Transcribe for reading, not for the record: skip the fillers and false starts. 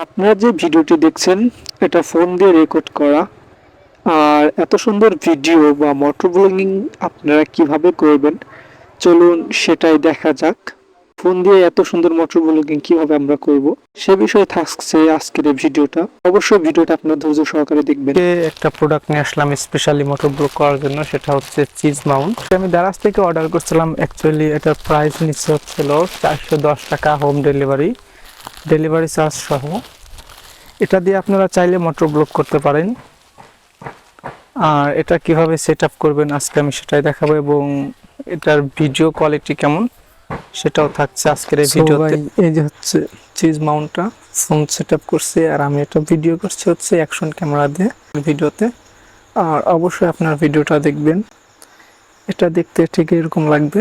আপনারা যে ভিডিওটি দেখছেন এটা ফোন দিয়ে রেকর্ড করা। আর এত সুন্দর ভিডিও বা মোটর ব্লগিং আপনারা কিভাবে করবেন চলুন সেটাই দেখা যাক। ফোন দিয়ে এত সুন্দর মোটর ব্লগিং কিভাবে আমরা করব সে বিষয়ে থাকছে আজকের এই ভিডিওটা। অবশ্যই ভিডিওটা আপনারা ধৈর্য সহকারে দেখবেন। একটা প্রোডাক্ট নিয়ে আসলাম স্পেশালি মোটর ব্লক করার জন্য, সেটা হচ্ছে চিজ মাউন্ট। আমি দারাজ থেকে অর্ডার করছিলাম। অ্যাকচুয়ালি এটার প্রাইস নিচ্ছে হচ্ছিল 410 টাকা, হোম ডেলিভারি চার্জ সহ। এটা দিয়ে আপনারা চাইলে মোটর ব্লক করতে পারেন। আর এটা কিভাবে সেট আপ করবেন আজকে আমি সেটাই দেখাবো, এবং এটার ভিডিও কোয়ালিটি কেমন সেটাও থাকছে আজকের এই ভিডিওতে। এই যে হচ্ছে চিজ মাউন্টটা ফোন সেট আপ করছি, আর আমি এটা ভিডিও করছি হচ্ছে অ্যাকশন ক্যামেরা দিয়ে ভিডিওতে। আর অবশ্যই আপনার ভিডিওটা দেখবেন, এটা দেখতে ঠিক এরকম লাগবে।